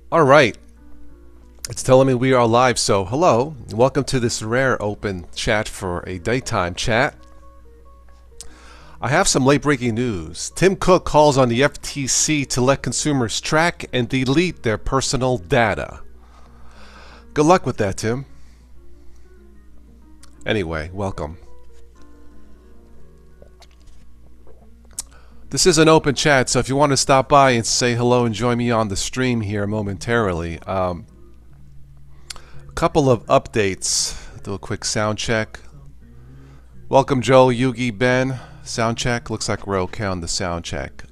All right, it's telling me we are live, so hello. Welcome to this rare open chat for a daytime chat. I have some late breaking news. Tim Cook calls on the FTC to let consumers track and delete their personal data. Good luck with that, Tim. Anyway, welcome. This is an open chat, so if you want to stop by and say hello and join me on the stream here momentarily. A couple of updates. Do a quick sound check. Welcome, Joe, Yugi, Ben. Sound check. Looks like we're okay on the sound check.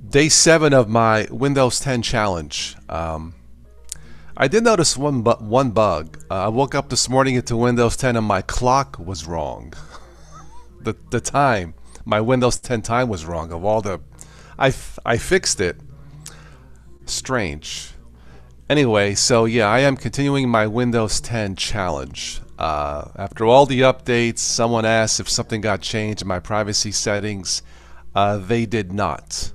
Day 7 of my Windows 10 challenge. I did notice one bug. I woke up this morning into Windows 10 and my clock was wrong. The time, my Windows 10 time was wrong. Of all the, I fixed it. Strange. Anyway, so yeah, I am continuing my Windows 10 challenge. After all the updates, someone asked if something got changed in my privacy settings. They did not.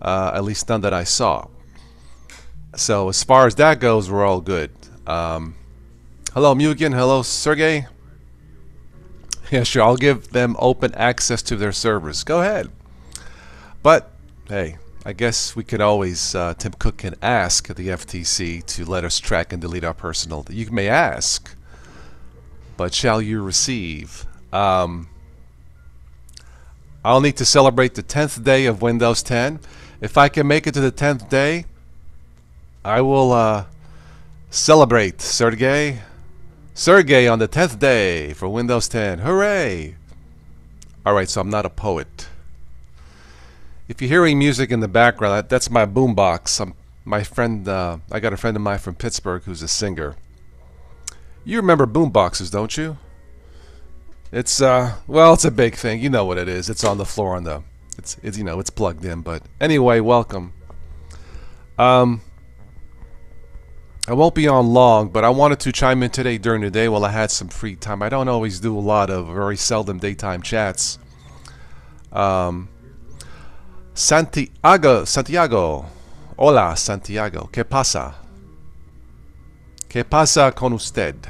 At least none that I saw. So as far as that goes, we're all good. Hello, Mugen. Hello, Sergey. Yeah, sure. I'll give them open access to their servers. Go ahead. But hey, I guess we could always, Tim Cook can ask the FTC to let us track and delete our personal. You may ask, but shall you receive? I'll need to celebrate the 10th day of Windows 10. If I can make it to the 10th day, I will celebrate, Sergey. Sergey on the 10th day for Windows 10. Hooray! Alright, so I'm not a poet. If you're hearing music in the background, that's my boombox. My friend, I got a friend of mine from Pittsburgh who's a singer. You remember boomboxes, don't you? It's well, it's a big thing. You know what it is. It's on the floor on the. It's you know it's plugged in. But anyway, welcome. I won't be on long, but I wanted to chime in today during the day while I had some free time. I don't always do a lot of very seldom daytime chats. Santiago. Hola, Santiago. ¿Qué pasa? ¿Qué pasa con usted?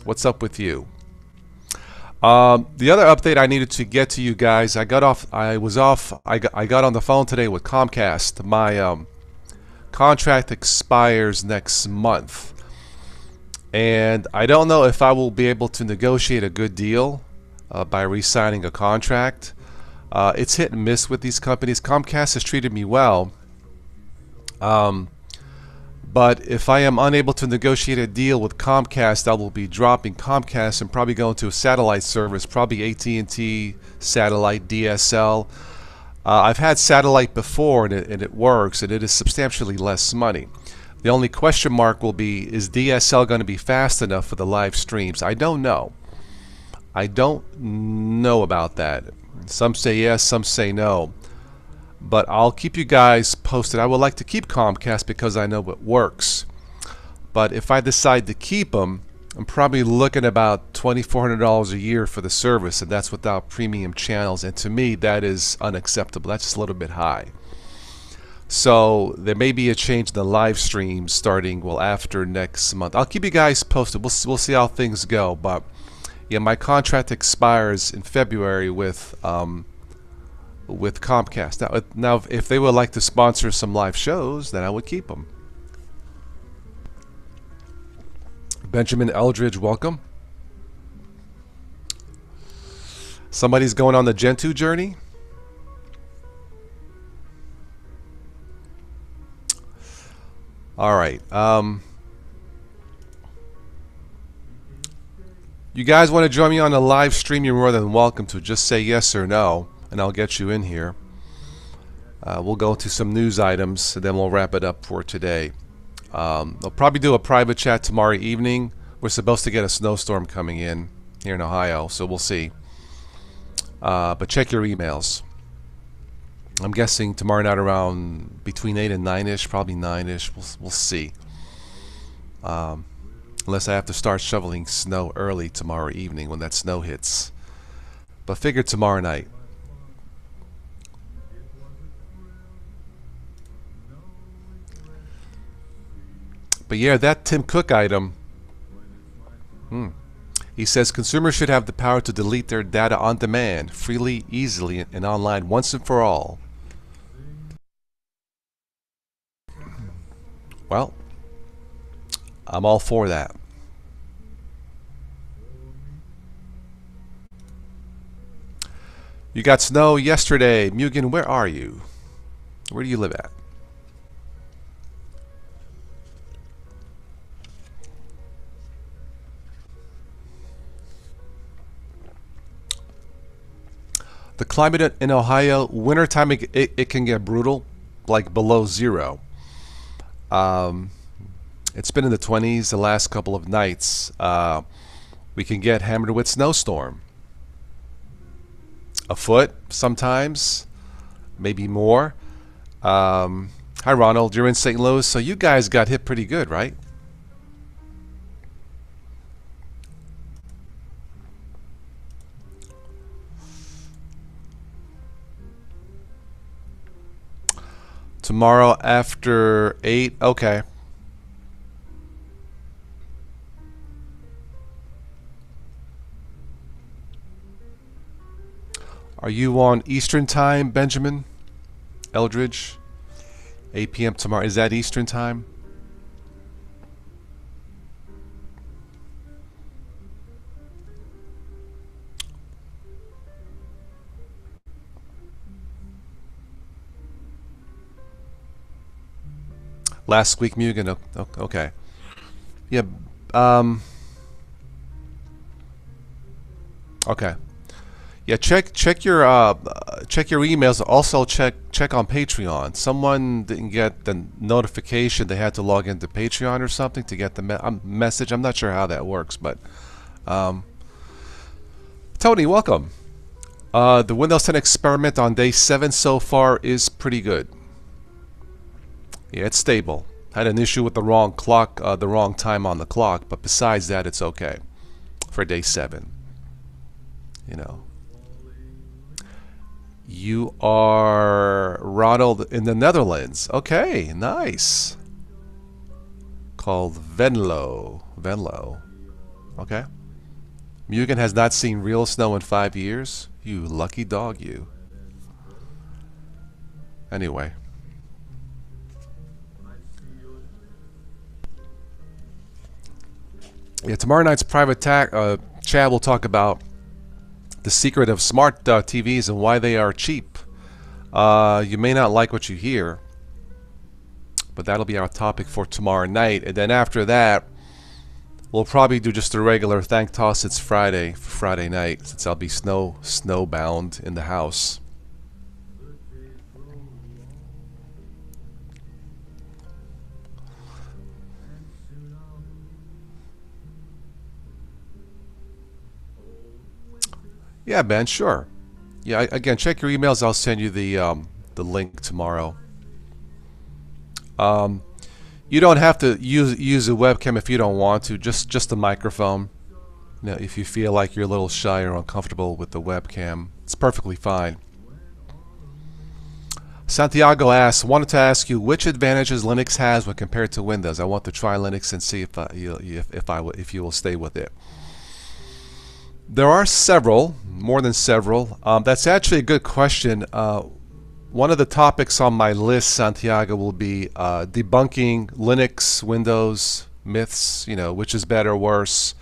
What's up with you? The other update I needed to get to you guys, I got on the phone today with Comcast. My contract expires next month. And I don't know if I will be able to negotiate a good deal by re-signing a contract. It's hit and miss with these companies. Comcast has treated me well. But if I am unable to negotiate a deal with Comcast, I will be dropping Comcast and probably going to a satellite service, probably AT&T, satellite, DSL. I've had satellite before and it works, and it is substantially less money. The only question mark will be, is DSL going to be fast enough for the live streams? I don't know. I don't know about that. Some say yes, some say no. But I'll keep you guys posted. I would like to keep Comcast because I know it works. But if I decide to keep them, I'm probably looking about $2,400 a year for the service, and that's without premium channels. And to me, that is unacceptable. That's just a little bit high. So there may be a change in the live streams starting, well, after next month. I'll keep you guys posted. We'll see how things go. But yeah, my contract expires in February with Comcast. Now, if they would like to sponsor some live shows, then I would keep them. Benjamin Eldridge, welcome. Somebody's going on the Gentoo journey. All right. You guys want to join me on the live stream? You're more than welcome to. Just say yes or no, and I'll get you in here. We'll go into some news items, and then we'll wrap it up for today. I'll probably do a private chat tomorrow evening. We're supposed to get a snowstorm coming in here in Ohio, so we'll see. But check your emails. I'm guessing tomorrow night around between 8 and 9-ish, probably 9-ish. We'll see. Unless I have to start shoveling snow early tomorrow evening when that snow hits. But figure tomorrow night. But yeah, that Tim Cook item. He says consumers should have the power to delete their data on demand, freely, easily, and online once and for all. Well, I'm all for that. You got snow yesterday. Mugen, where are you? Where do you live at? The climate in Ohio, wintertime, it can get brutal, like below zero. It's been in the 20s the last couple of nights. We can get hammered with snowstorm. A foot sometimes, maybe more. Hi Ronald, you're in St. Louis, so you guys got hit pretty good, right? Tomorrow after 8, okay. Are you on Eastern time, Benjamin Eldridge? 8 p.m. tomorrow. Is that Eastern time? Last week, Mugen. Okay. Yeah. Okay. Yeah. Check your emails. Also check on Patreon. Someone didn't get the notification. They had to log into Patreon or something to get the message. I'm not sure how that works, but Tony, welcome. The Windows 10 experiment on day 7 so far is pretty good. Yeah, it's stable. Had an issue with the wrong clock, the wrong time on the clock, but besides that, it's okay for day 7. You know. You are Ronald in the Netherlands. Okay, nice. Called Venlo. Okay. Mugen has not seen real snow in 5 years. You lucky dog, you. Anyway. Yeah, tomorrow night's private chat will talk about the secret of smart TVs and why they are cheap. You may not like what you hear, but that'll be our topic for tomorrow night. And then after that, we'll probably do just a regular thank toss. It's Friday for Friday night, since I'll be snowbound in the house. Yeah, Ben, sure. Yeah, again, check your emails. I'll send you the link tomorrow. You don't have to use a webcam if you don't want to. Just a microphone. You know, if you feel like you're a little shy or uncomfortable with the webcam, it's perfectly fine. Santiago asks, wanted to ask you which advantages Linux has when compared to Windows. I want to try Linux and see if you will stay with it. There are several, more than several. That's actually a good question. One of the topics on my list, Santiago, will be debunking Linux, Windows myths. You know, which is better, worse.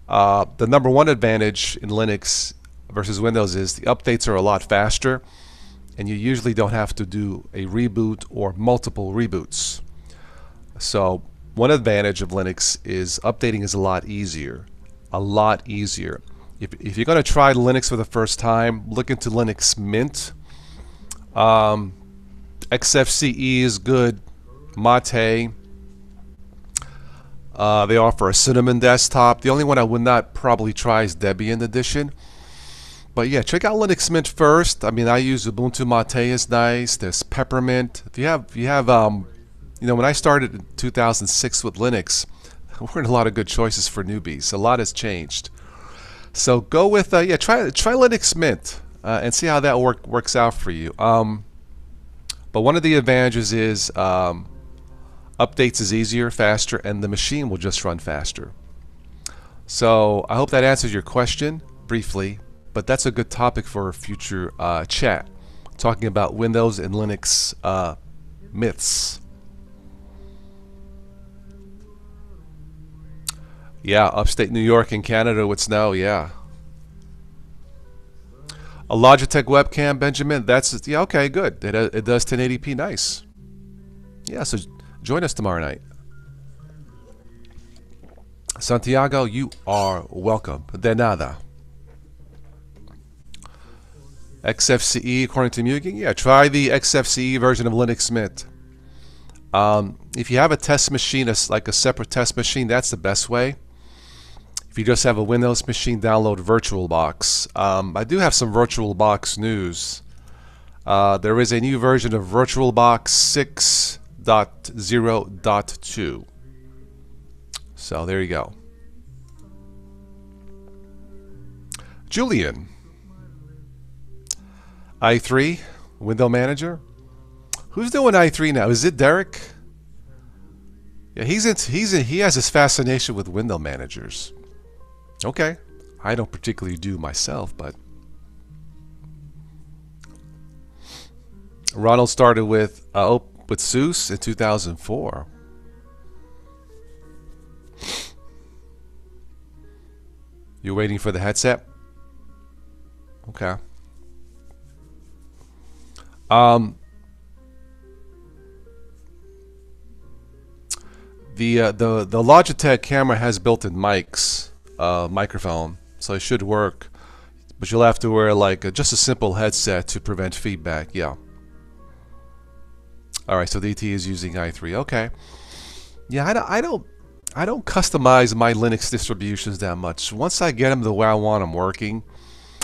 The number one advantage in Linux versus Windows is the updates are a lot faster, and you usually don't have to do a reboot or multiple reboots. So one advantage of Linux is updating is a lot easier. A lot easier. If you're going to try Linux for the first time, look into Linux Mint. XFCE is good. Mate. They offer a Cinnamon desktop. The only one I would not probably try is Debian Edition. But yeah, check out Linux Mint first. I mean, I use Ubuntu Mate is nice. There's Peppermint. If you have you know, when I started in 2006 with Linux, we're in a lot of good choices for newbies. A lot has changed. So go with yeah, try Linux Mint and see how that works out for you. But one of the advantages is Updates is easier, faster, and the machine will just run faster. So I hope that answers your question briefly, but that's a good topic for a future chat, talking about Windows and Linux myths. Yeah, upstate New York and Canada with snow, yeah. A Logitech webcam, Benjamin, that's, yeah, okay, good. It does 1080p, nice. Yeah, so join us tomorrow night. Santiago, you are welcome. De nada. XFCE, according to Mugen, yeah, try the XFCE version of Linux Mint. If you have a test machine, like a separate test machine, that's the best way. If you just have a Windows machine, download VirtualBox. I do have some VirtualBox news. There is a new version of VirtualBox 6.0.2. So there you go. Julian. i3, Window Manager. Who's doing i3 now? Is it Derek? Yeah, he has this fascination with window managers. Okay, I don't particularly do myself, but Ronald started with SUSE in 2004. You're waiting for the headset? Okay. The Logitech camera has built-in mics, microphone, so it should work. But you'll have to wear like just a simple headset to prevent feedback. Yeah. All right. So DT is using i3. Okay. Yeah. I don't customize my Linux distributions that much. Once I get them the way I want them working,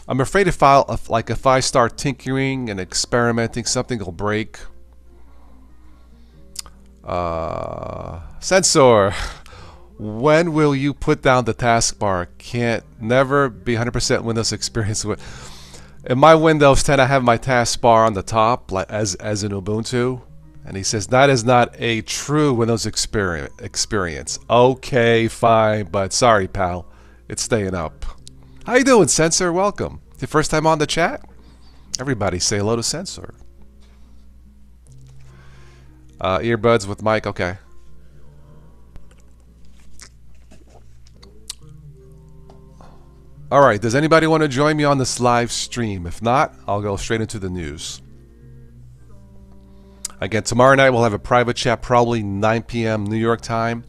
I'm afraid if I start tinkering and experimenting, something will break. Sensor, when will you put down the taskbar? Can't never be 100% Windows experience with. In my Windows 10, I have my taskbar on the top, like as in Ubuntu, and he says that is not a true Windows experience. Okay, fine, but sorry, pal, it's staying up. How you doing, Sensor? Welcome. The first time on the chat? Everybody say hello to Sensor. Earbuds with mic, okay. Alright, does anybody want to join me on this live stream? If not, I'll go straight into the news. Again, tomorrow night we'll have a private chat, probably 9 p.m. New York time,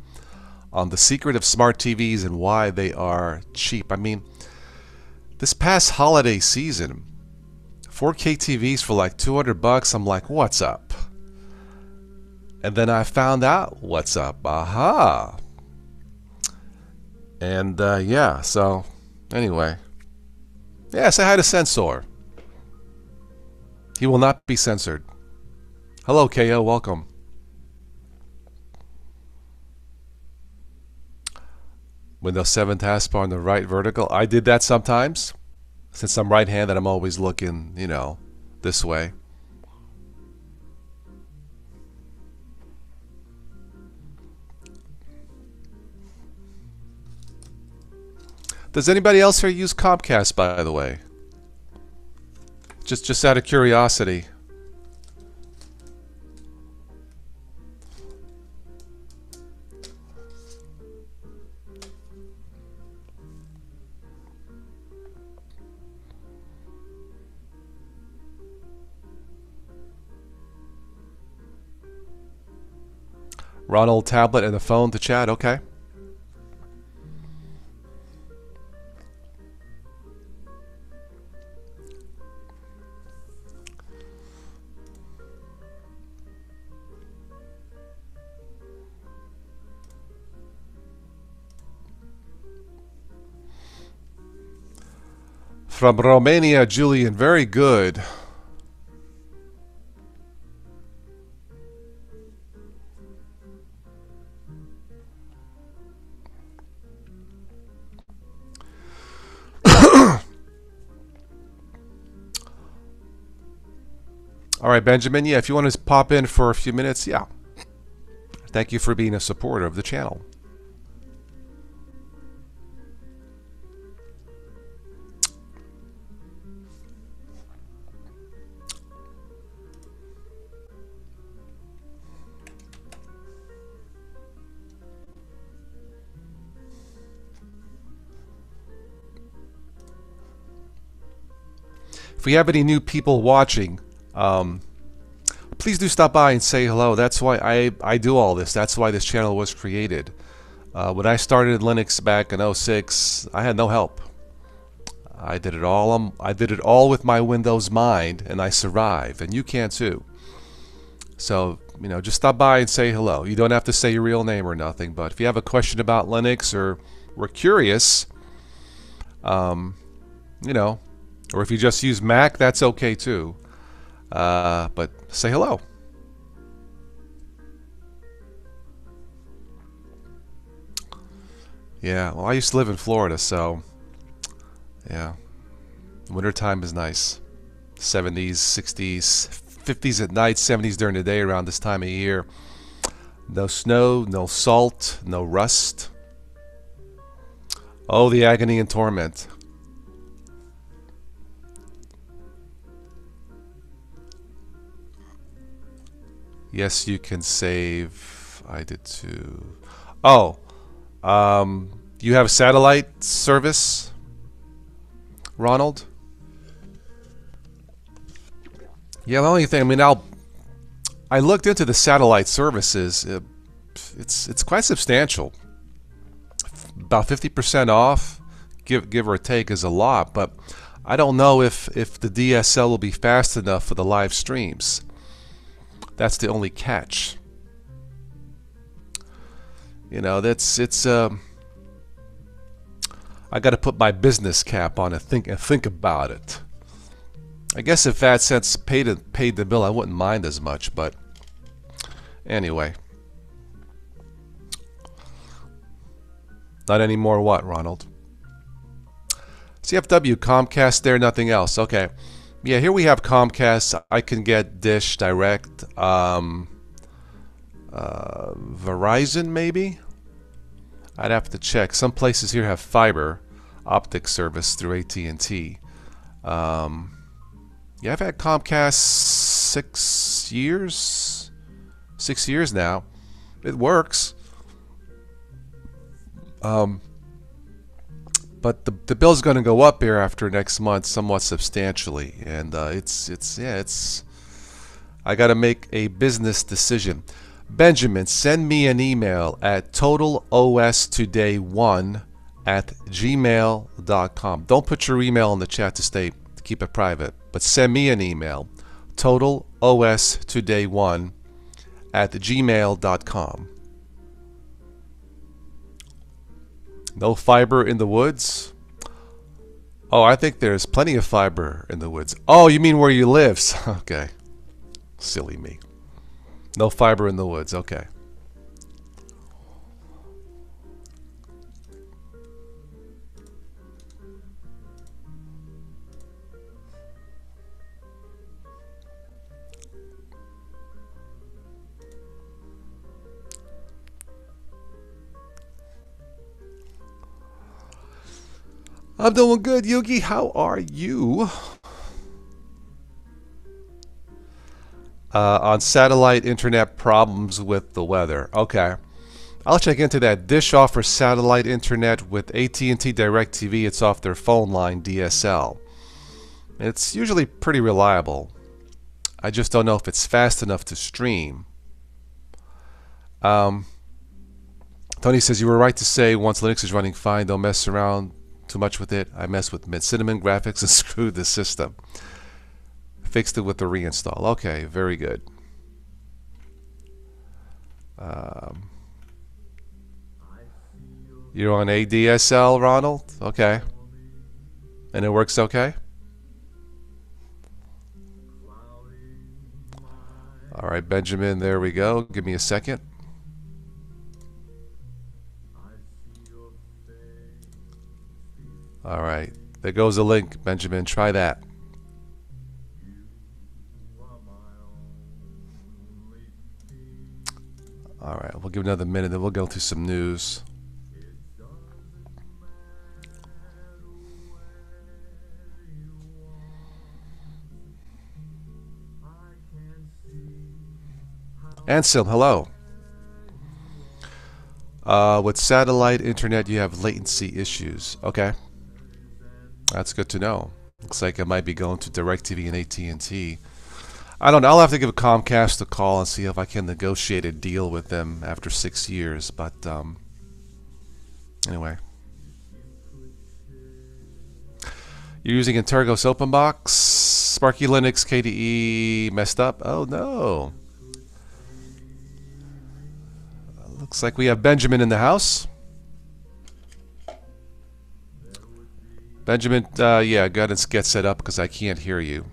on the secret of smart TVs and why they are cheap. I mean, this past holiday season, 4K TVs for like $200, I'm like, what's up? And then I found out what's up. Aha! And yeah, so anyway. Yeah, say hi to Censor. He will not be censored. Hello, KO, welcome. Windows 7 taskbar on the right vertical. I did that sometimes. Since I'm right-handed, I'm always looking, you know, this way. Does anybody else here use Comcast, by the way? Just out of curiosity. Ronald, tablet and a phone to chat, okay. From Romania, Julian, very good. All right, Benjamin, yeah, if you want to pop in for a few minutes, yeah. Thank you for being a supporter of the channel. If we have any new people watching, please do stop by and say hello. That's why I do all this. That's why this channel was created. When I started Linux back in '06, I had no help. I did it all. I did it all with my Windows mind, and I survived. And you can too. So just stop by and say hello. You don't have to say your real name or nothing. But if you have a question about Linux or were curious, or if you just use Mac, that's okay too. But say hello. Yeah, well, I used to live in Florida, so yeah, wintertime is nice. 70s, 60s, 50s at night, 70s during the day around this time of year. No snow, no salt, no rust. Oh, the agony and torment. Yes, you can save. I did too. Oh, you have satellite service, Ronald? Yeah, the only thing, I looked into the satellite services. It's quite substantial. About 50% off, give or take, is a lot. But I don't know if the DSL will be fast enough for the live streams. That's the only catch. I got to put my business cap on and think about it. I guess if AdSense paid the bill, I wouldn't mind as much. But anyway, not anymore. What, Ronald? CFW, Comcast there, nothing else. Okay. Yeah, here we have Comcast. I can get Dish Direct, Verizon maybe? I'd have to check. Some places here have fiber optic service through AT&T. Yeah, I've had Comcast 6 years. 6 years now. It works. But the bill's going to go up here after next month somewhat substantially, and it's I got to make a business decision. Benjamin, send me an email at totalostoday1@gmail.com. Don't put your email in the chat to keep it private, but send me an email, totalostoday1@gmail.com. No fiber in the woods? Oh, I think there's plenty of fiber in the woods. Oh, you mean where you live? Okay. Silly me. No fiber in the woods. Okay. I'm doing good, Yugi. How are you? On satellite internet problems with the weather. Okay. I'll check into that. Dish offers satellite internet with AT&T DirecTV. It's off their phone line, DSL. It's usually pretty reliable. I just don't know if it's fast enough to stream. Tony says, you were right to say once Linux is running fine, don't mess around too much with it. I messed with Cinnamon graphics and screwed the system. Fixed it with the reinstall. Okay, very good. You're on ADSL, Ronald? Okay. And it works okay? All right, Benjamin, there we go. Give me a second. All right, there goes a link, Benjamin. Try that. All right, we'll We'll give it another minute, then we'll go through some news. Anselm, hello. With satellite internet, you have latency issues. Okay, that's good to know. Looks like I might be going to DirecTV and AT&T. I don't know. I'll have to give Comcast a call and see if I can negotiate a deal with them after 6 years. But anyway, you're using Intergos OpenBox, Sparky Linux, KDE messed up. Oh no. Looks like we have Benjamin in the house. Benjamin, yeah, go ahead and get set up because I can't hear you.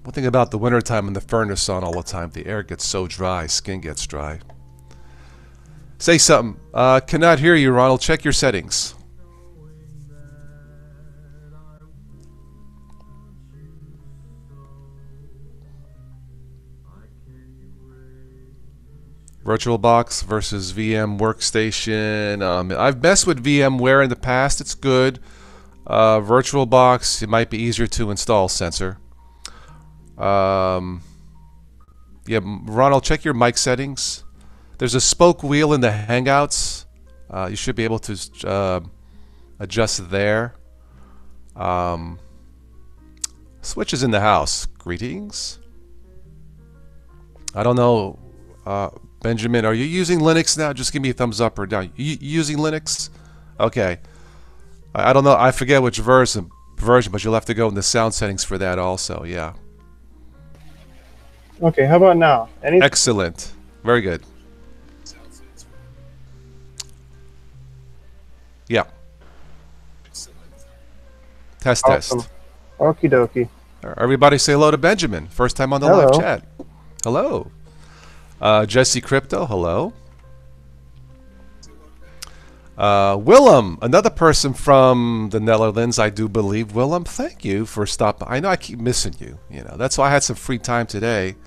One thing about the wintertime and the furnace on all the time, the air gets so dry, skin gets dry. Say something. Cannot hear you, Ronald. Check your settings. VirtualBox versus VM Workstation. I've messed with VMware in the past. It's good. VirtualBox, it might be easier to install, Sensor. Yeah, Ronald, check your mic settings. There's a spoke wheel in the Hangouts. You should be able to adjust there. Switch is in the house. Greetings. I don't know. Benjamin, are you using Linux now? Just give me a thumbs up or down. You using Linux? Okay. I don't know. I forget which version, but you'll have to go in the sound settings for that also. Yeah. Okay. How about now? Excellent. Very good. Yeah. Test, awesome. test. Okie dokie. Everybody say hello to Benjamin. First time on the live chat. Hello. Jesse Crypto, hello. Willem, another person from the Netherlands, I do believe. Willem, thank you for stopping. I know I keep missing you. You know, that's why I had some free time today.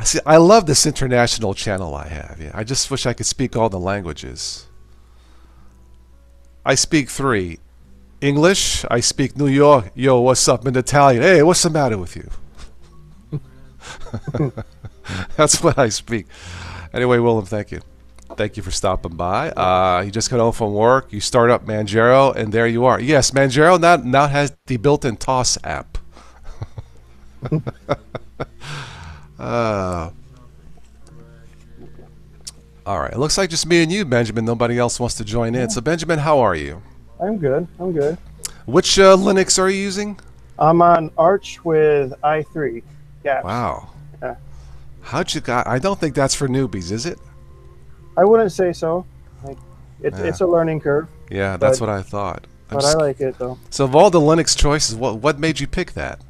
See, I love this international channel I have. Yeah, I just wish I could speak all the languages. I speak 3. English, I speak New York. Yo, what's up? In Italian. Hey, what's the matter with you? That's what I speak. Anyway, Willem, thank you. Thank you for stopping by. You just got home from work. You start up Manjaro, and there you are. Yes, Manjaro now has the built-in TOS app. All right. It looks like just me and you, Benjamin. Nobody else wants to join in. So, Benjamin, how are you? I'm good. I'm good. Which Linux are you using? I'm on Arch with i3. Yeah. Wow. Yeah. How'd you got? I don't think that's for newbies, is it? I wouldn't say so. Like, it's a learning curve. Yeah, that's what I thought. But I like it though. So, of all the Linux choices, what made you pick that?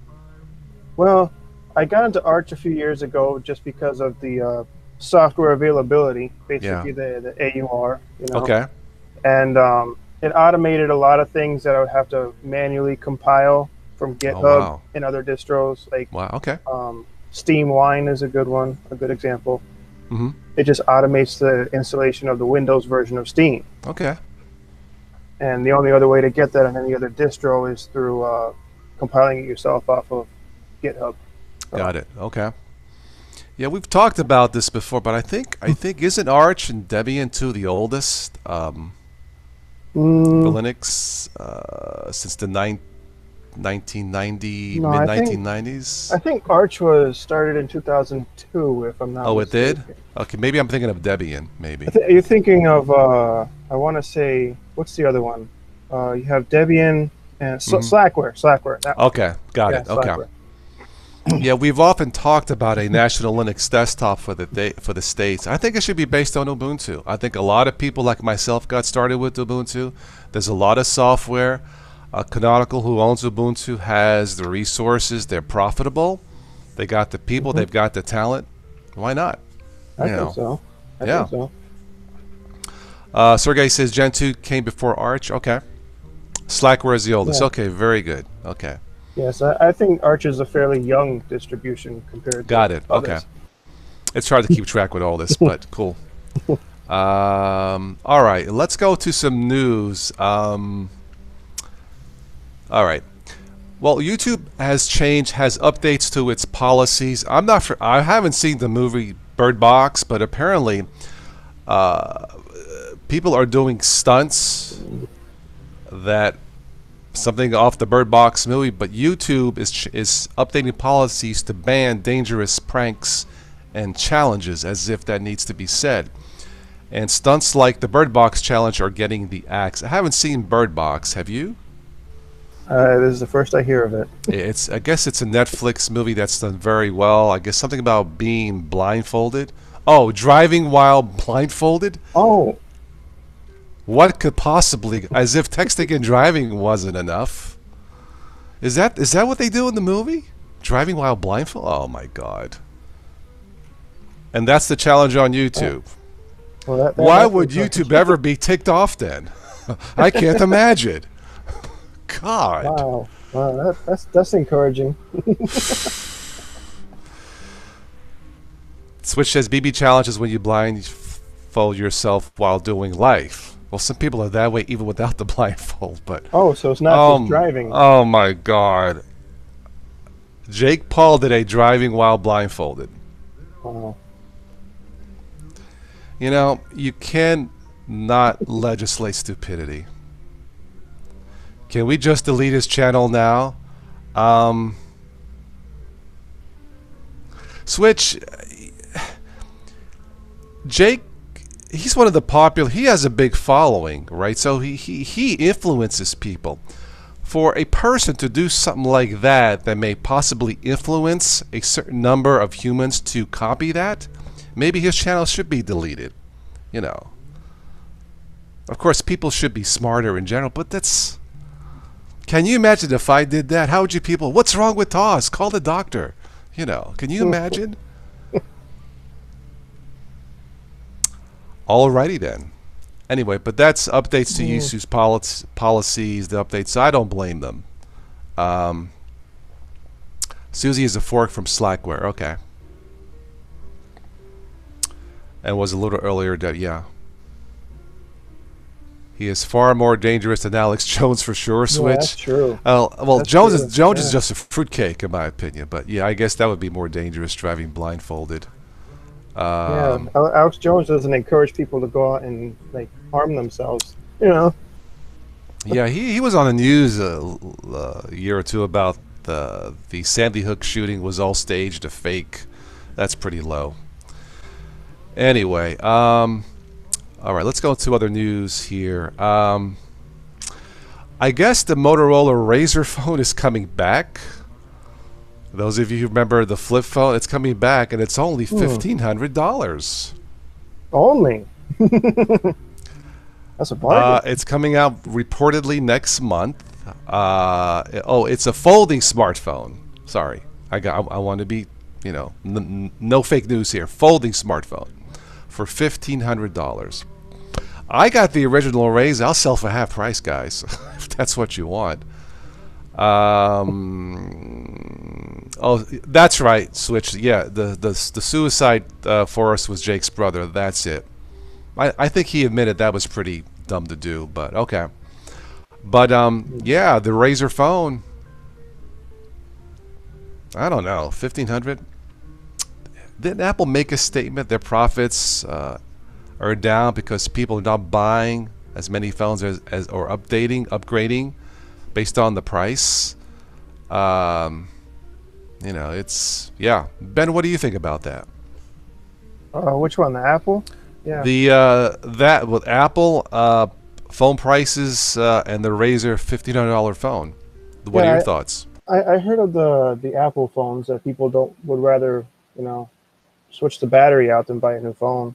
Well, I got into Arch a few years ago just because of the software availability, basically the AUR. You know? Okay. And it automated a lot of things that I would have to manually compile from GitHub and other distros. Like, okay. Steam Wine is a good one, a good example. Mm-hmm. It just automates the installation of the Windows version of Steam. Okay. And the only other way to get that on any other distro is through compiling it yourself off of GitHub. Got it. Okay. Yeah, we've talked about this before, but I think isn't Arch and Debian 2 the oldest for Linux since the 1990 mid-1990s? I think Arch was started in 2002, if I'm not mistaken. It did? Okay, maybe I'm thinking of Debian. Maybe. You're thinking of I want to say, what's the other one? You have Debian and Slackware. Okay, got it. Okay. Slackware. Yeah, we've often talked about a national Linux desktop for the States. I think it should be based on Ubuntu. I think a lot of people like myself got started with Ubuntu. There's a lot of software. Canonical, who owns Ubuntu, has the resources. They're profitable. They got the people. They've got the talent. Why not? I think so. I think so. Sergey says Gen 2 came before Arch. Okay. Slackware is the oldest. Yeah. Okay, very good. Okay, Yes, I think Arch is a fairly young distribution compared to got it. Okay, others. it's hard to keep track with all this, but cool. All right, let's go to some news. All right. Well, YouTube has updates to its policies. I'm not sure. I haven't seen the movie Bird Box, but apparently, uh, people are doing stunts that something off the Bird Box movie. But YouTube is updating policies to ban dangerous pranks and challenges, as if that needs to be said. And stunts like the Bird Box challenge are getting the axe. I haven't seen Bird Box. Have you? This is the first I hear of it. I guess it's a Netflix movie that's done very well. I guess something about being blindfolded. Oh, driving while blindfolded? Oh, What could possibly, as if texting and driving wasn't enough. Is that what they do in the movie? Driving while blindfolded? Oh my god. And that's the challenge on YouTube. well, Why that would looks like YouTube ever be ticked off then? I can't imagine. God. wow, wow, that's encouraging. Switch says BB challenges when you blindfold yourself while doing life. Well, some people are that way even without the blindfold, but Oh, so it's not just driving. oh my god. Jake Paul did a driving while blindfolded. Wow. You know, you can not legislate stupidity. Can we just delete his channel now? Switch. Jake, he's one of the popular. He has a big following, right? So he influences people. For a person to do something like that may possibly influence a certain number of humans to copy that, maybe his channel should be deleted. You know. Of course, people should be smarter in general, but that's... Can you imagine if I did that? How would you people... What's wrong with Toz? Call the doctor. You know, can you imagine? Alrighty then. Anyway, but that's updates to YouTube's policies, the updates. So I don't blame them. Susie is a fork from Slackware. Okay. And was a little earlier dead. Yeah. He is far more dangerous than Alex Jones for sure. Switch. Yeah, that's true. Well, That's Jones true. is Yeah. just a fruitcake in my opinion. But yeah, I guess that would be more dangerous driving blindfolded. Yeah, Alex Jones doesn't encourage people to go out and like harm themselves. You know. Yeah, he was on the news a year or two about the Sandy Hook shooting was all staged, a fake. That's pretty low. Anyway, all right, let's go to other news here. I guess the Motorola Razr phone is coming back. Those of you who remember the flip phone, it's coming back, and it's only $1,500. Only. That's a bargain. It's coming out reportedly next month. It's a folding smartphone. Sorry, I want to be, you know, no fake news here. Folding smartphone for $1,500. I got the original Razr. I'll sell for half price, guys, if that's what you want. Oh, that's right. Switch. Yeah, the suicide forest was Jake's brother. That's it. I think he admitted that was pretty dumb to do, but okay. But yeah, the Razr phone. I don't know, 1,500. Didn't Apple make a statement their profits are down because people are not buying as many phones as or upgrading based on the price? You know, it's Ben, what do you think about that? Which one? The Apple? Yeah. The that with Apple phone prices and the Razr $1,500 phone. What are your thoughts? I heard of the Apple phones that people would rather, you know, switch the battery out than buy a new phone. Is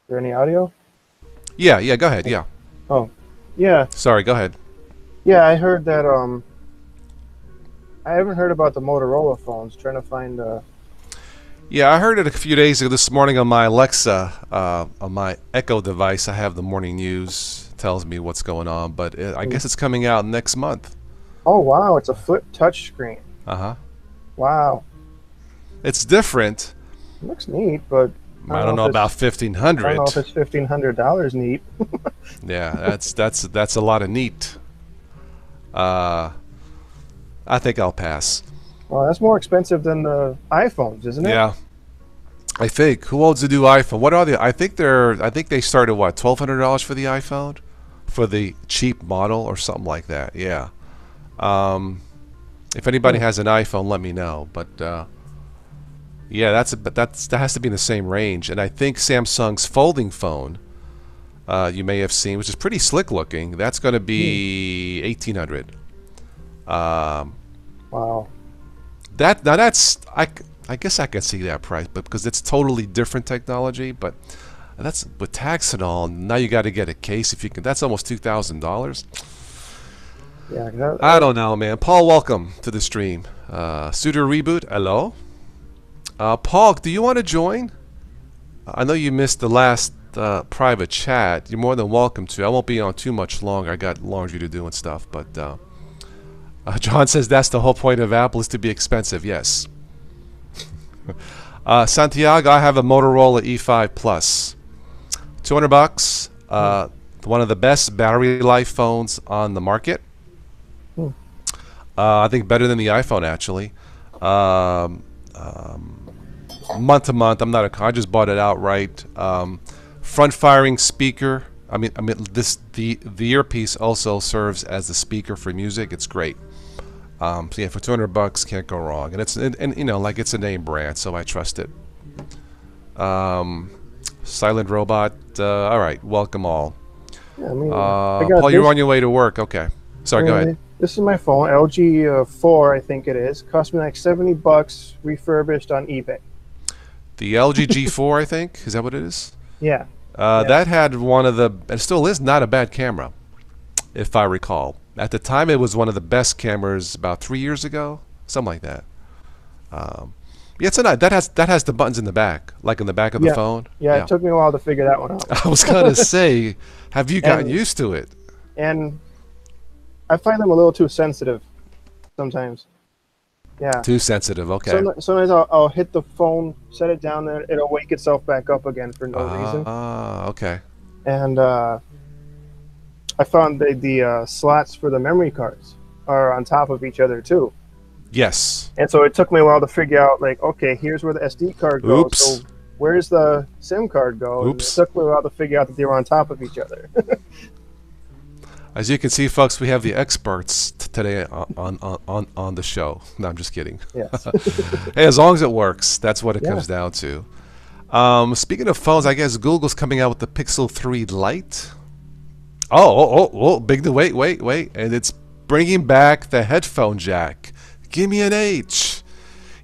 there any audio? Yeah, go ahead. Yeah. Oh, yeah. Sorry, go ahead. Yeah, I heard that. I haven't heard about the Motorola phones. Trying to find. Yeah, I heard it a few days ago this morning on my Alexa, on my Echo device. I have the morning news. tells me what's going on, but I guess it's coming out next month. Oh wow, it's a flip touch screen. Uh-huh. Wow, It's different. it looks neat, but I don't know about I don't know if $1,500. it's $1,500 neat. Yeah, that's a lot of neat. I think I'll pass. Well, that's more expensive than the iPhones, isn't it? Yeah, I think. Who owns the new iPhone? What are they? I think they started what, $1,200 for the iPhone, for the cheap model or something like that. Yeah. If anybody has an iPhone, let me know. But yeah, that has to be in the same range. And I think Samsung's folding phone, you may have seen, which is pretty slick looking. That's going to be $1,800. Wow. That's I guess I could see that price, but because it's totally different technology. But that's with tax and all. Now you got to get a case if you can. That's almost $2,000. Yeah. I don't know, man. Paul, welcome to the stream. Suitor Reboot, hello. Paul, do you want to join? I know you missed the last private chat. You're more than welcome to. I won't be on too much longer. I got laundry to do and stuff. But John says that's the whole point of Apple, is to be expensive. Yes. Santiago, I have a Motorola E5 Plus. $200. One of the best battery life phones on the market. I think better than the iPhone, actually. Month to month, I just bought it outright. Front firing speaker. The earpiece also serves as the speaker for music. It's great. So yeah, for $200, can't go wrong. And it's a name brand, so I trust it. Silent Robot. All right, welcome all. Yeah, I got Paul, you're on your way to work. Okay. Sorry, go ahead. This is my phone, LG 4, I think it is. Cost me like $70 refurbished on eBay. The LG G4, I think, is that what it is? Yeah. That had it still is not a bad camera, if I recall. At the time, it was one of the best cameras about 3 years ago, something like that. Yeah, that has the buttons in the back, like in the back of the phone. Yeah, it took me a while to figure that one out. I was gonna say, have you gotten used to it? And I find them a little too sensitive sometimes. Yeah. Too sensitive. Okay. Sometimes I'll hit the phone, set it down there, it'll wake itself back up again for no reason. Okay. And I found the slots for the memory cards are on top of each other too. Yes. And so it took me a while to figure out, like, okay, here's where the SD card goes. Oops. So where's the SIM card go? Oops. And it took me a while to figure out that they were on top of each other. As you can see, folks, we have the experts today on the show. No, I'm just kidding. Yes. Hey, as long as it works, that's what it comes down to. Speaking of phones, I guess Google's coming out with the Pixel 3 Lite. Oh, wait. And it's bringing back the headphone jack. Give me an H.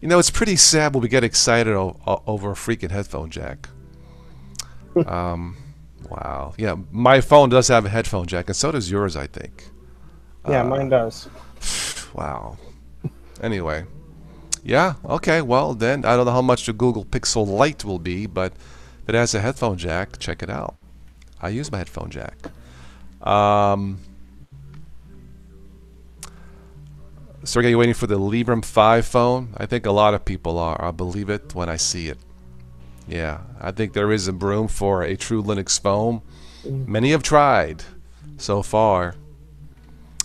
You know, it's pretty sad when we get excited over a freaking headphone jack. Wow. Yeah, my phone does have a headphone jack, and so does yours, I think. Yeah, mine does. Wow. Anyway. Yeah, okay, well, then, I don't know how much the Google Pixel Lite will be, but if it has a headphone jack, check it out. I use my headphone jack. Sergey, you waiting for the Librem 5 phone? I think a lot of people are. I'll believe it when I see it. Yeah, I think there is a room for a true Linux phone. Many have tried so far.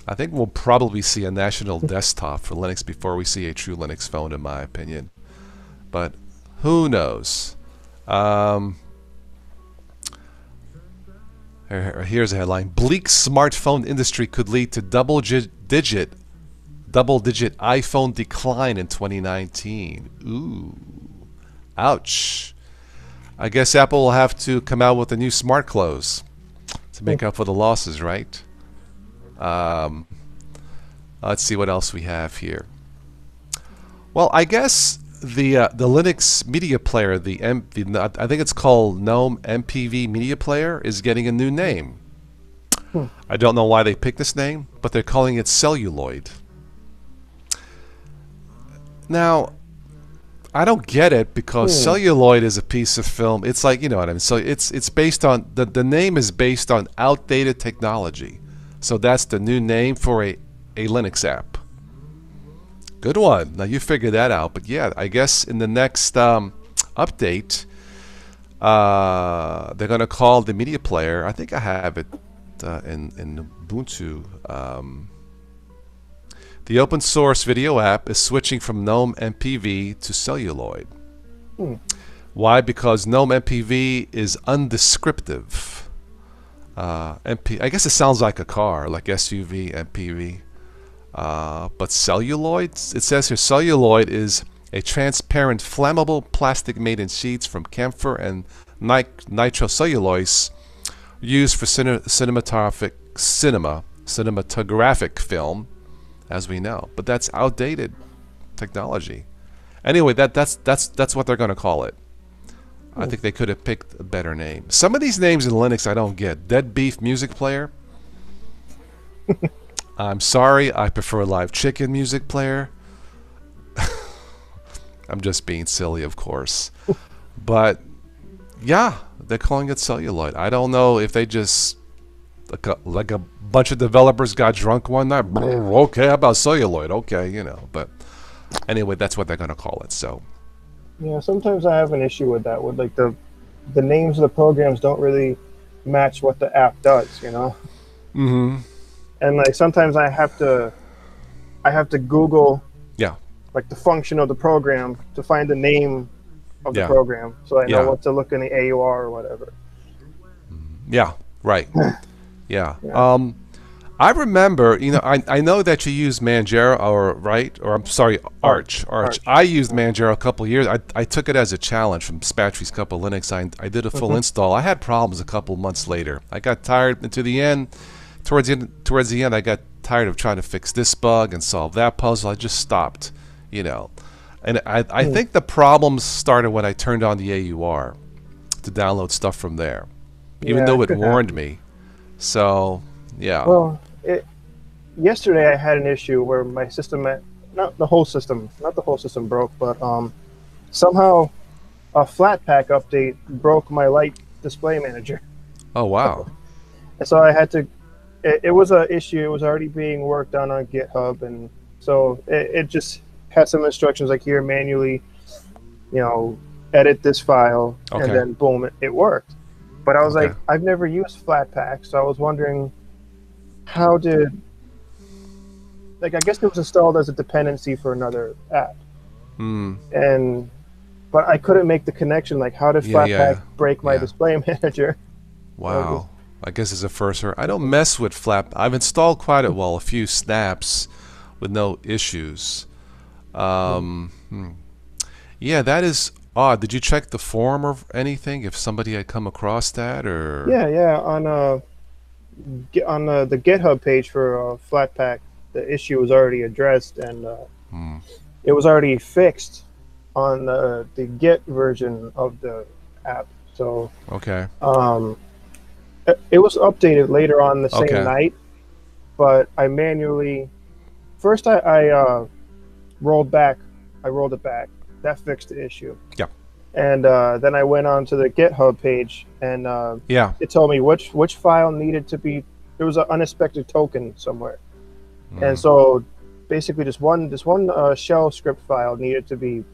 I think we'll probably see a national desktop for Linux before we see a true Linux phone, in my opinion. But who knows? Here's a headline. Bleak smartphone industry could lead to double-digit iPhone decline in 2019. Ooh. Ouch. I guess Apple will have to come out with a new smart clothes to make up for the losses, right? Let's see what else we have here. Well, I guess the Linux media player, I think it's called GNOME MPV media player, is getting a new name. I don't know why they picked this name, but they're calling it Celluloid. Now, I don't get it because Hmm. celluloid is a piece of film. It's like, you know what I mean. So it's based on the name is based on outdated technology. So that's the new name for a Linux app. Good one. Now you figure that out. But yeah, I guess in the next update, they're gonna call the media player. I think I have it in Ubuntu. The open source video app is switching from GNOME MPV to celluloid. Hmm. Why? Because GNOME MPV is undescriptive. I guess it sounds like a car, like SUV, MPV. But celluloid, it says here, celluloid is a transparent, flammable plastic made in sheets from camphor and nitrocellulose used for cinematographic film, as we know. But that's outdated technology. Anyway, that's what they're going to call it. I think they could have picked a better name. Some of these names in Linux I don't get. Dead Beef Music Player. I'm sorry, I prefer Live Chicken Music Player. I'm just being silly, of course. But yeah, they're calling it celluloid. I don't know if they just like a bunch of developers got drunk one night. Okay, how about celluloid? Okay, you know. But anyway, that's what they're gonna call it. So Yeah, sometimes I have an issue with that. With like the names of the programs don't really match what the app does, you know. mm-hmm. And like sometimes I have to Google Yeah, like the function of the program to find the name of the yeah, program, so I know yeah, what to look in the AUR or whatever. yeah. Right. Yeah. Yeah. I remember, you know, I know that you use Manjaro, or right, or I'm sorry, Arch. Arch. I used Manjaro a couple of years. I took it as a challenge from Spatry's Couple Linux. I did a full install. I had problems a couple months later. I got tired, and to the end, towards the end, I got tired of trying to fix this bug and solve that puzzle. I just stopped, you know. And I think the problems started when I turned on the AUR to download stuff from there, even Yeah, though it it could warned happen. me. So yeah. Well, yesterday I had an issue where my system, not the whole system broke, but somehow a Flatpak update broke my light display manager, Oh wow. and so I had to. It was an issue. It was already being worked on GitHub, and so it just had some instructions like here manually, you know, edit this file, Okay. and then boom, it worked. But I was Okay. like, I've never used Flatpak, so I was wondering how did, like, I guess it was installed as a dependency for another app, Hmm. but I couldn't make the connection. Like, how did Yeah, Flatpak yeah, break my yeah. display manager? Wow. I guess it's a first. I don't mess with Flap. I've installed quite a few snaps with no issues. Yeah, that is odd. Did you check the forum or anything? If somebody had come across that, or Yeah. On the GitHub page for Flatpak, the issue was already addressed, and it was already fixed on the Git version of the app. So okay, it was updated later on the same okay, night, but I manually first I rolled back. I rolled it back. That fixed the issue. yeah, And then I went on to the GitHub page, and yeah, it told me which file needed to be. There was an unexpected token somewhere, and so basically just one shell script file needed to be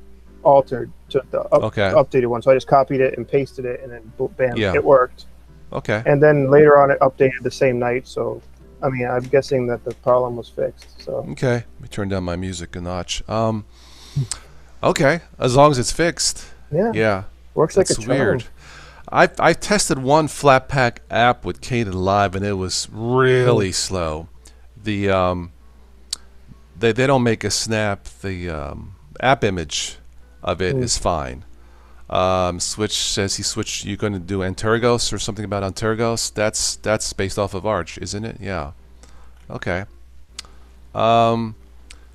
altered to the okay, updated one. So I just copied it and pasted it, and then bam, yeah, it worked. okay, And then later on, it updated the same night. So I mean, I'm guessing that the problem was fixed. So okay. Let me turn down my music a notch. Okay, as long as it's fixed. yeah, Yeah, works like a that's charm. weird. I tested one Flatpak app with Kden Live, and it was really slow. The they don't make a snap. The app image of it is fine. Switch says he switched. You're going to do Antergos or something about Antergos. That's based off of Arch, isn't it? Yeah. Okay.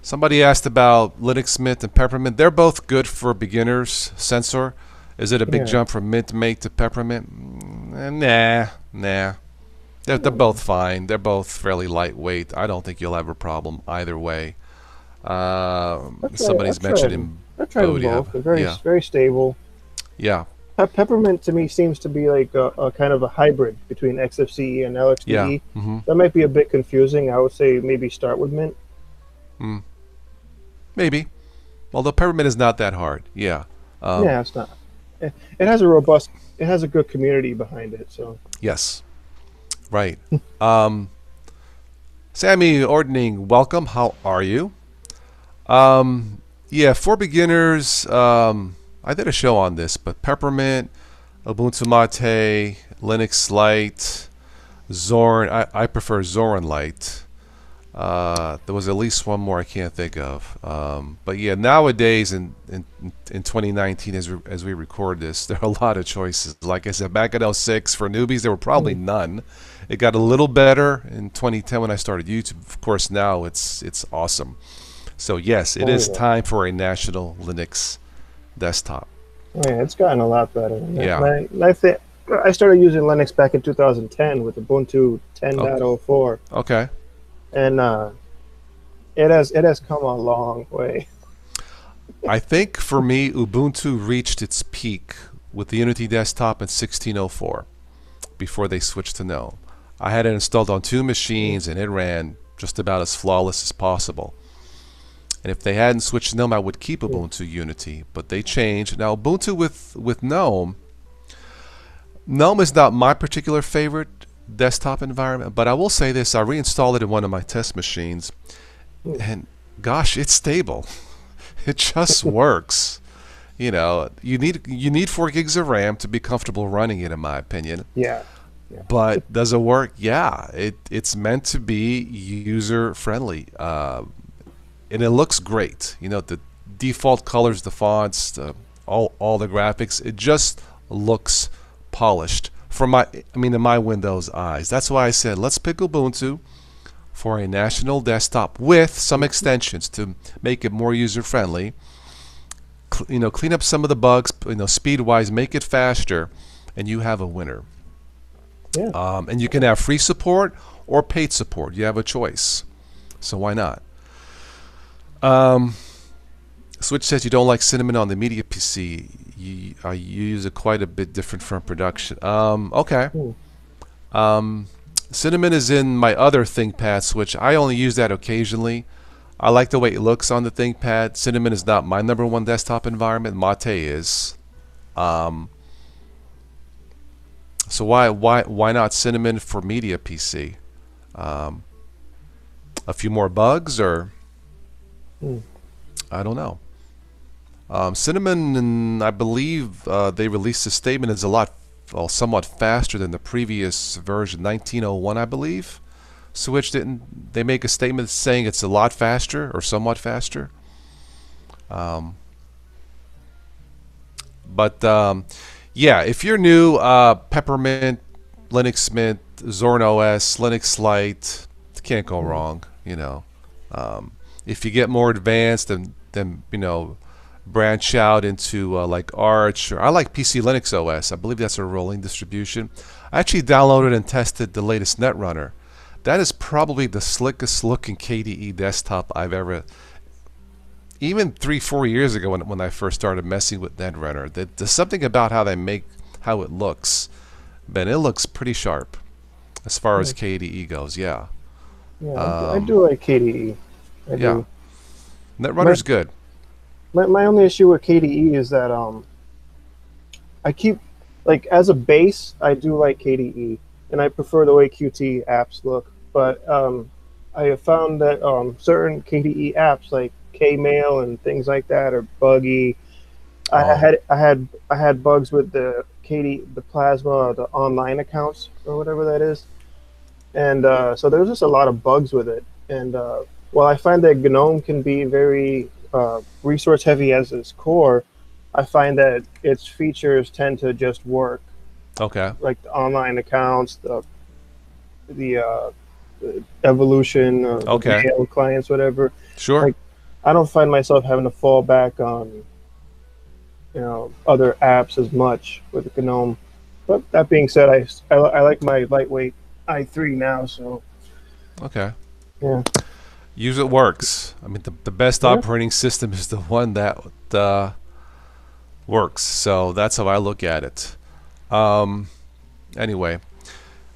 Somebody asked about Linux Mint and Peppermint. They're both good for beginners. Sensor. Is it a big Yeah. jump from Mint Mate to Peppermint? Nah. They're both fine. They're both fairly lightweight. I don't think you'll have a problem either way. Somebody's mentioning I've tried them both. Bodhi. They're Yeah, very stable. yeah, Peppermint to me seems to be like a kind of a hybrid between XFCE and yeah. LXDE. Mm-hmm. That might be a bit confusing. I would say maybe start with mint. Mm, maybe. Although peppermint is not that hard. Yeah. Um, Yeah, it's not. It has a robust. It has a good community behind it. So yes. Right. Um, Sammy Ordning, welcome. How are you? Yeah, for beginners, I did a show on this, but Peppermint, Ubuntu Mate, Linux Lite, Zorin. I prefer Zorin Lite. There was at least one more I can't think of. But yeah, nowadays in 2019, as we record this, there are a lot of choices. Like I said, back in '06 for newbies, there were probably none. It got a little better in 2010 when I started YouTube. Of course, now it's awesome. So yes, it oh is yeah, time for a national Linux desktop. oh yeah, it's gotten a lot better. Yeah. I started using Linux back in 2010 with Ubuntu Oh, 10.04, okay. and it has come a long way. I think for me, Ubuntu reached its peak with the Unity desktop in 1604 before they switched to GNOME. I had it installed on two machines and it ran just about as flawless as possible. And if they hadn't switched to GNOME, I would keep Ubuntu Unity, but they changed. Now Ubuntu with GNOME, GNOME is not my particular favorite desktop environment, but I will say this: I reinstalled it in one of my test machines, and gosh, it's stable. It just works. You need 4 gigs of RAM to be comfortable running it, in my opinion. Yeah, yeah, But does it work? Yeah, it's meant to be user friendly, and it looks great. The default colors, the fonts, all the graphics. It just looks polished in my Windows eyes. That's why I said let's pick Ubuntu for a national desktop with some extensions to make it more user friendly. Clean up some of the bugs. Speed wise, make it faster, and you have a winner. yeah. And you can have free support or paid support. You have a choice. So why not? Switch says you don't like Cinnamon on the Media PC. You use it quite a bit different from production. Okay. Hmm. Cinnamon is in my other ThinkPad Switch. I only use that occasionally. I like the way it looks on the ThinkPad. Cinnamon is not my number one desktop environment. Mate is. So why not Cinnamon for Media PC? A few more bugs, or Hmm. I don't know. Cinnamon, I believe they released a statement is somewhat faster than the previous version, 1901, I believe. Switch didn't they make a statement saying it's a lot faster or somewhat faster? But yeah, if you're new, Peppermint, Linux Mint, Zorn OS, Linux Lite, can't go wrong. If you get more advanced, then branch out into like Arch, or I like PC Linux OS. I believe that's a rolling distribution. I actually downloaded and tested the latest Netrunner. That is probably the slickest looking KDE desktop I've ever. Even 3-4 years ago when I first started messing with Netrunner, there's something about how it looks. But it looks pretty sharp as far as KDE goes. Yeah. Yeah, I do like KDE. I Yeah. do. My, Netrunner's good. my only issue with KDE is that I keep like as a base I do like KDE and I prefer the way Qt apps look, but I have found that certain KDE apps like Kmail and things like that are buggy. Oh, I had bugs with the the Plasma, the online accounts or whatever that is, and so there's just a lot of bugs with it. And while I find that GNOME can be very resource heavy as its core, I find that its features tend to just work, okay. like the online accounts, the evolution, the Okay. mail clients, whatever. Sure. Like I don't find myself having to fall back on other apps as much with GNOME. But that being said, I like my lightweight i3 now, so Okay. yeah. Use it works. I mean, the best Yeah. operating system is the one that works. So that's how I look at it. Anyway,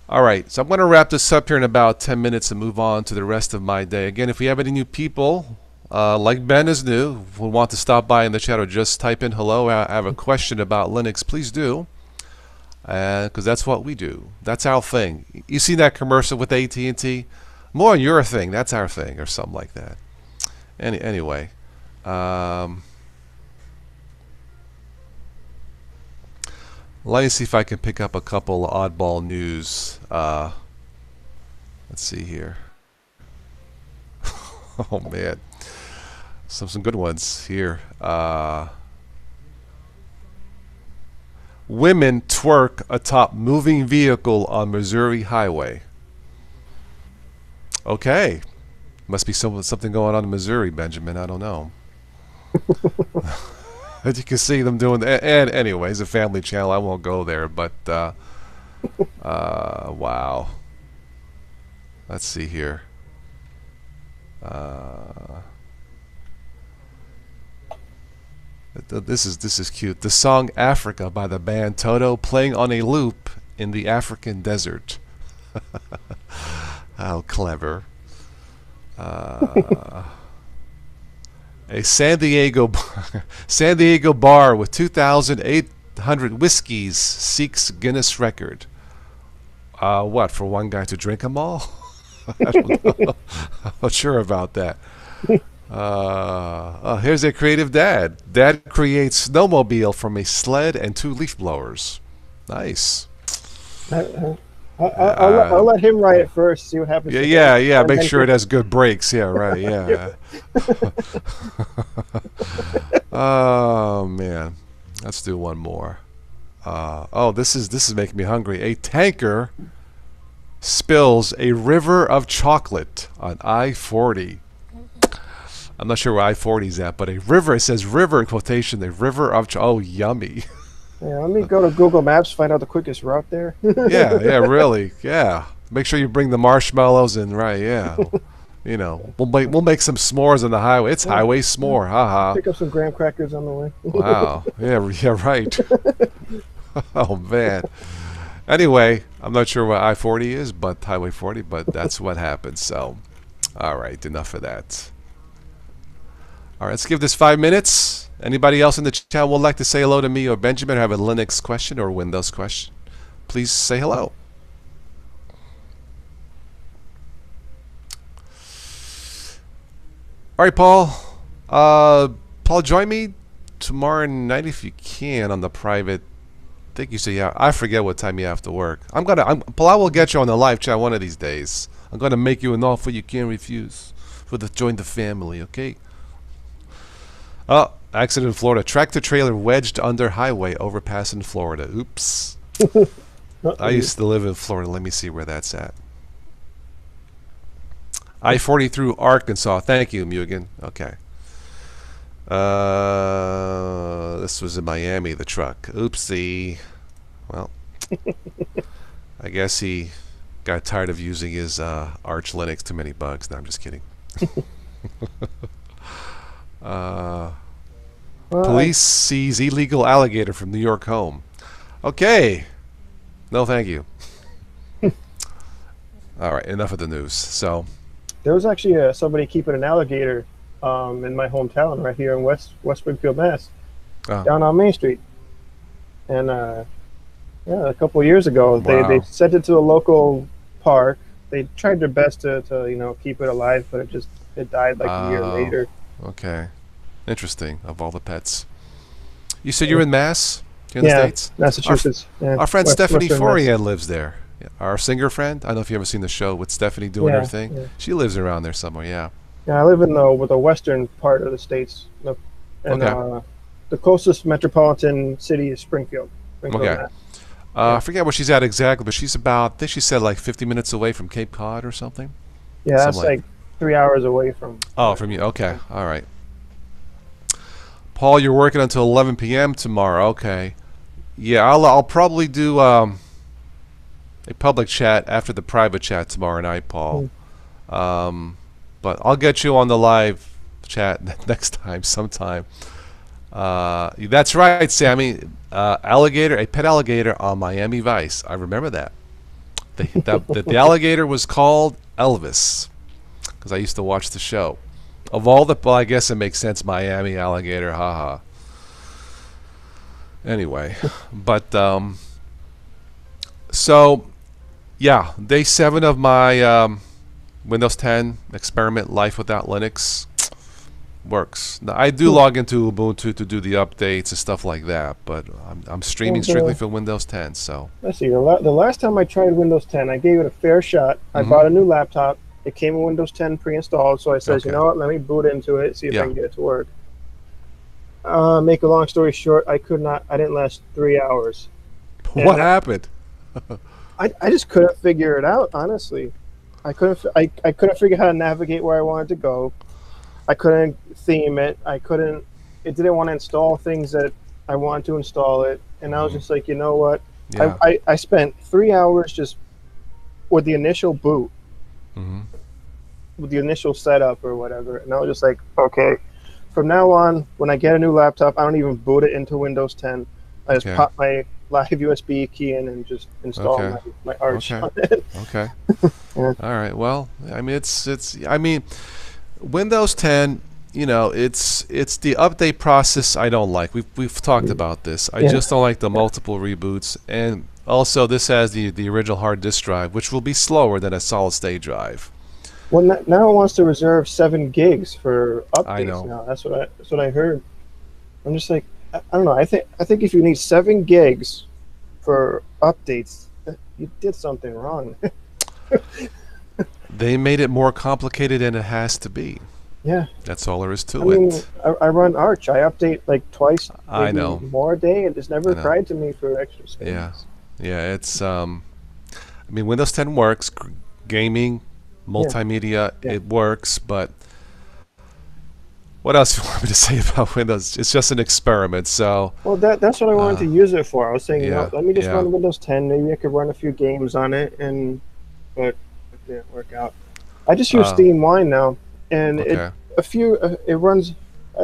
all right. So I'm going to wrap this up here in about 10 minutes and move on to the rest of my day. Again, if we have any new people, like Ben is new, who want to stop by in the chat or just type in hello, I have a question about Linux, please do. Because that's what we do. That's our thing. You see that commercial with AT&T? More your thing. That's our thing, or something like that. Anyway, let me see if I can pick up a couple oddball news. Let's see here. Oh man, some good ones here. Women twerk atop moving vehicle on Missouri highway. Okay. Must be something going on in Missouri, Benjamin. I don't know. As you can see them doing that. And anyway, it's a family channel. I won't go there. But, wow. Let's see here. This is cute. The song Africa by the band Toto playing on a loop in the African desert. How clever. A San Diego bar with 2,800 whiskeys seeks Guinness record. What, for one guy to drink them all? I don't know. I'm not sure about that. Here's a creative dad. Dad creates snowmobile from a sled and 2 leaf blowers. Nice. I'll let him write it first. See what happens. Yeah. Make sure it has good brakes. Yeah, right. Yeah. Oh man, let's do one more. This is making me hungry. A tanker spills a river of chocolate on I-40. I'm not sure where I-40 is at, but a river. It says river in quotation. A river of oh, yummy. Yeah, let me go to Google Maps, find out the quickest route there. Yeah, really. Yeah. Make sure you bring the marshmallows in, right? Yeah. You know, we'll make some s'mores on the highway. It's highway s'more, haha. Pick up some graham crackers on the way. Wow. Yeah, right. Oh man. Anyway, I'm not sure what I-40 is, but Highway 40, but that's what happens. So, all right, enough of that. All right, let's give this 5 minutes. Anybody else in the chat would like to say hello to me or Benjamin or have a Linux question or Windows question? Please say hello. All right, Paul. Paul, join me tomorrow night if you can on the private. I think you say yeah. I forget what time you have to work. Paul, I will get you on the live chat one of these days. I'm gonna make you an offer you can't refuse for the join the family. Okay. Oh, accident in Florida. Tractor trailer wedged under highway overpass in Florida. Oops. I used to live in Florida. Let me see where that's at. I-40 through Arkansas. Thank you, Mugen. Okay. This was in Miami, the truck. Oopsie. Well, I guess he got tired of using his Arch Linux. Too many bugs. No, I'm just kidding. Police seize illegal alligator from New York home. Okay. No, thank you. All right, enough of the news. So, there was actually somebody keeping an alligator in my hometown right here in West Springfield, Mass, down on Main Street. And yeah, a couple of years ago, they sent it to a local park. They tried their best to keep it alive, but it died like a year later. Okay. Interesting. Of all the pets. You said you're in Mass? You're in the States? Massachusetts. Our friend Stephanie Forian lives there. Our singer friend. I don't know if you've ever seen the show with Stephanie doing her thing. Yeah. She lives around there somewhere, yeah. Yeah, I live in the western part of the States. And the closest metropolitan city is Springfield. Okay. I forget where she's at exactly, but she's about, I think she said like 50 minutes away from Cape Cod or something. Yeah, that's like 3 hours away from. Oh, from you. Okay. All right. Paul, you're working until 11 p.m. tomorrow. Okay. Yeah, I'll probably do a public chat after the private chat tomorrow night, Paul. But I'll get you on the live chat next time, sometime. That's right, Sammy. Alligator, a pet alligator on Miami Vice. I remember that. The alligator was called Elvis because I used to watch the show. Of all the, well, I guess it makes sense. Miami alligator, haha. Anyway, but so yeah, day 7 of my Windows 10 experiment life without Linux works. Now, I do log into Ubuntu to do the updates and stuff like that, but I'm streaming strictly for Windows 10. So let's see. The last time I tried Windows 10, I gave it a fair shot. I bought a new laptop. It came with Windows 10 pre-installed, so I said, you know what? Let me boot into it, see if I can get it to work. Make a long story short, I didn't last 3 hours. What happened? I just couldn't figure it out, honestly. I couldn't figure how to navigate where I wanted to go. I couldn't theme it. It didn't want to install things that I wanted to install it. And I was just like, you know what? Yeah. I spent 3 hours just with the initial boot, with the initial setup or whatever. And I was just like, okay, from now on, when I get a new laptop, I don't even boot it into Windows 10. I just pop my live USB key in and just install my Arch on it. Okay. All right. Well, I mean, I mean, Windows 10, you know, it's the update process I don't like. We've talked about this. I just don't like the multiple reboots, and also this has the original hard disk drive, which will be slower than a solid state drive. Well, now it wants to reserve 7 gigs for updates. I know. Now that's what I heard. I'm just like, I don't know. I think if you need 7 gigs for updates, you did something wrong. They made it more complicated than it has to be. Yeah. That's all there is to I mean, it. I run Arch. I update like twice, I know. more a day, and it's never occurred to me for extra space. Yeah. Yeah, it's I mean, Windows 10 works, gaming, multimedia, it works, but what else do you want me to say about Windows? It's just an experiment, so. Well, that's what I wanted to use it for. I was saying, you know, let me just run Windows 10. Maybe I could run a few games on it, but it didn't work out. I just use Steam Wine now, and it runs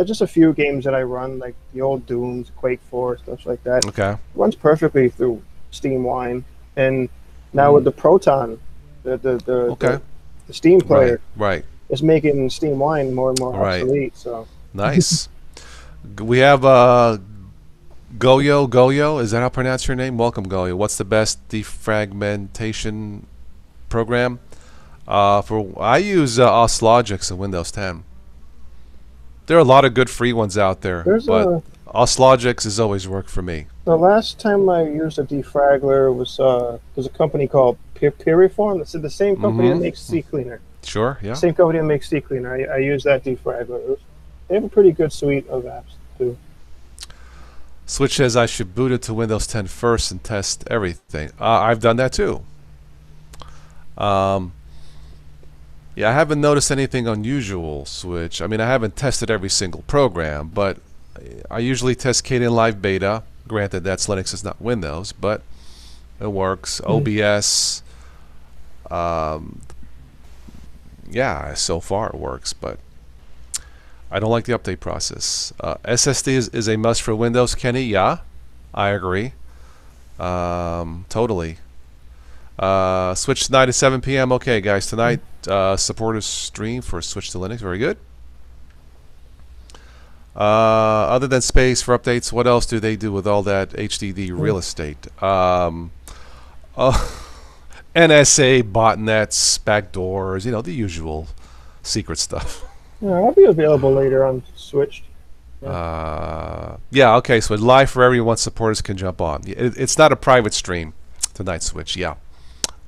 just a few games that I run, like the old Dooms, Quake 4, stuff like that. Okay. It runs perfectly through Steam Wine, and now with the Proton, the Steam player, right. It's making Steam Wine more and more obsolete. So nice. We have Goyo. Is that how I pronounce your name? Welcome, Goyo. What's the best defragmentation program? I use Oslogics in Windows 10. There are a lot of good free ones out there, but Oslogics has always worked for me. The last time I used a defragler was a company called Piriform. It's the same company that makes CCleaner. Sure, yeah. Same company that makes CCleaner. I use that defragler. They have a pretty good suite of apps too. Switch says I should boot it to Windows 10 first and test everything. I've done that too. Yeah, I haven't noticed anything unusual, Switch. I mean, I haven't tested every single program, but I usually test Kdenlive Live Beta. Granted, that's Linux, it's not Windows, but it works. OBS, yeah, so far it works, but I don't like the update process. SSD is a must for Windows, Kenny. Yeah, I agree. Totally. Switch tonight at 7 p.m. Okay, guys, tonight supporters stream for Switch to Linux. Very good. Other than space for updates, what else do they do with all that HDD real estate? NSA, botnets, backdoors, you know, the usual secret stuff. Yeah, I'll be available later on Switch. Yeah, okay, so live for everyone, supporters can jump on. It's not a private stream tonight, Switch, yeah.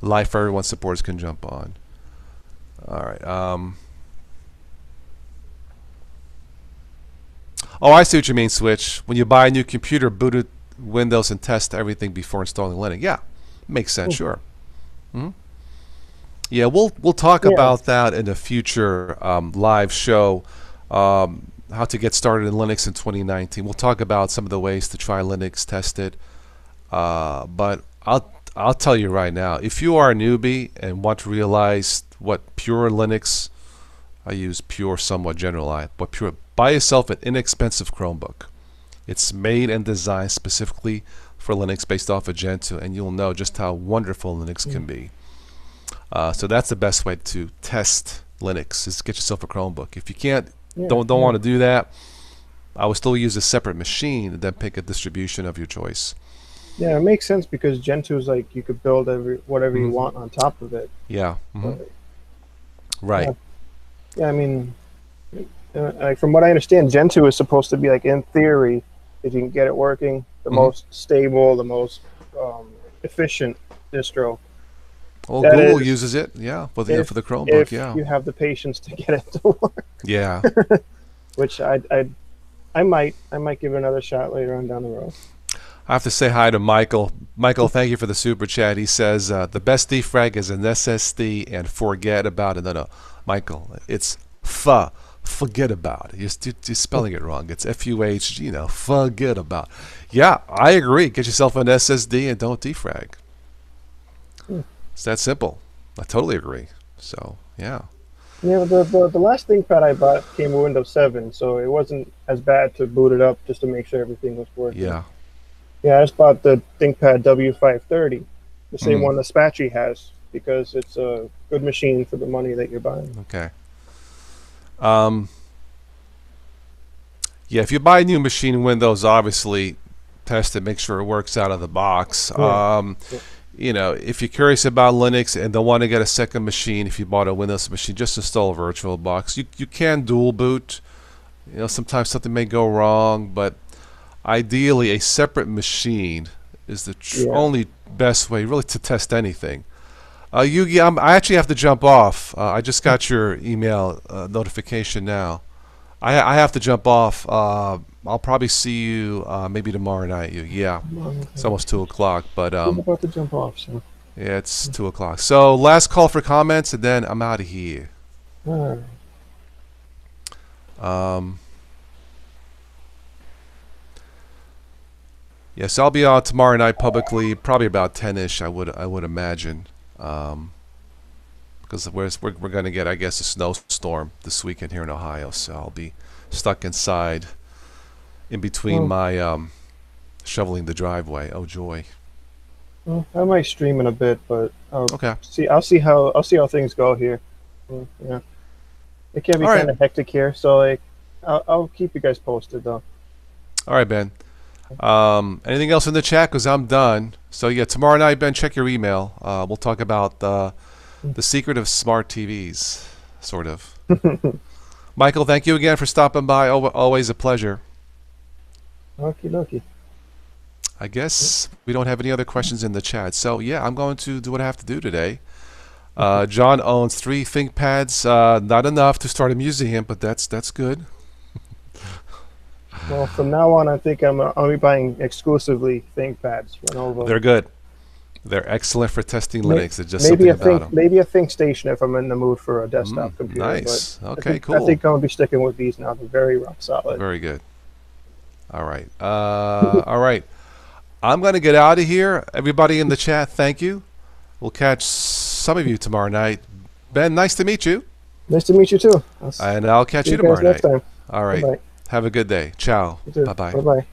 Live for everyone, supporters can jump on. All right. Oh, I see what you mean, Switch. When you buy a new computer, boot it Windows and test everything before installing Linux. Yeah, makes sense, sure. Yeah, we'll talk about that in a future live show. How to get started in Linux in 2019. We'll talk about some of the ways to try Linux, test it. But I'll tell you right now, if you are a newbie and want to realize what pure Linux I use Pure somewhat generalized, but Pure. Buy yourself an inexpensive Chromebook. It's made and designed specifically for Linux based off of Gentoo, and you'll know just how wonderful Linux can be. So that's the best way to test Linux, is get yourself a Chromebook. If you can't, don't want to do that, I would still use a separate machine and then pick a distribution of your choice. Yeah, it makes sense because Gentoo is like you could build whatever you want on top of it. Yeah. Right. Yeah, I mean, like from what I understand, Gentoo is supposed to be like, in theory, if you can get it working, the most stable, the most efficient distro. Well, Google uses it, for the Chromebook, if you have the patience to get it to work. Yeah. Which I might give it another shot later on down the road. I have to say hi to Michael. Michael, thank you for the super chat. He says the best defrag is an SSD and forget about it. No, Michael, it's forget about. You're spelling it wrong. It's FUH, forget about. Yeah, I agree. Get yourself an SSD and don't defrag. It's that simple. I totally agree. So, yeah. Yeah, the last ThinkPad I bought came with Windows 7, so it wasn't as bad to boot it up just to make sure everything was working. Yeah. Yeah, I just bought the ThinkPad W530, the same one the Spachi has, because it's a good machine for the money that you're buying. Okay. Yeah, if you buy a new machine in Windows, obviously test it, make sure it works out of the box. If you're curious about Linux and don't want to get a second machine, if you bought a Windows machine, just install a VirtualBox. You can dual boot. Sometimes something may go wrong, but ideally a separate machine is the only best way really to test anything. Yugi, I actually have to jump off. I just got your email notification now. I have to jump off. I'll probably see you maybe tomorrow night. Yeah, it's almost 2 o'clock. But I'm about to jump off. So. Yeah, it's 2 o'clock. So last call for comments, and then I'm out of here. All right. Yes, I'll be on tomorrow night publicly, probably about 10ish. I would imagine, because we're going to get, I guess, a snowstorm this weekend here in Ohio. So I'll be stuck inside, in between my shoveling the driveway. Oh joy! Well, I might stream in a bit, but I'll see how things go here. Yeah, it can be kind of hectic here, so I'll keep you guys posted though. All right, Ben. Anything else in the chat? Because I'm done. So yeah, tomorrow night, Ben, check your email. We'll talk about the secret of smart TVs, sort of. Michael, thank you again for stopping by. Always a pleasure. Okie dokie. I guess we don't have any other questions in the chat. So yeah, I'm going to do what I have to do today. John owns 3 ThinkPads. Not enough to start a museum, but that's good. Well, from now on, I think I'll be buying exclusively ThinkPads. Lenovo. They're good. They're excellent for testing Linux. It's just something about them. Maybe a ThinkStation if I'm in the mood for a desktop computer. Nice. But okay, cool. I think I'm going to be sticking with these now. They're very rock solid. Very good. All right. All right. I'm going to get out of here. Everybody in the chat, thank you. We'll catch some of you tomorrow night. Ben, nice to meet you. Nice to meet you too. And I'll catch you tomorrow night. Next time. All right. Bye-bye. Have a good day. Ciao. You too. Bye-bye. Bye-bye.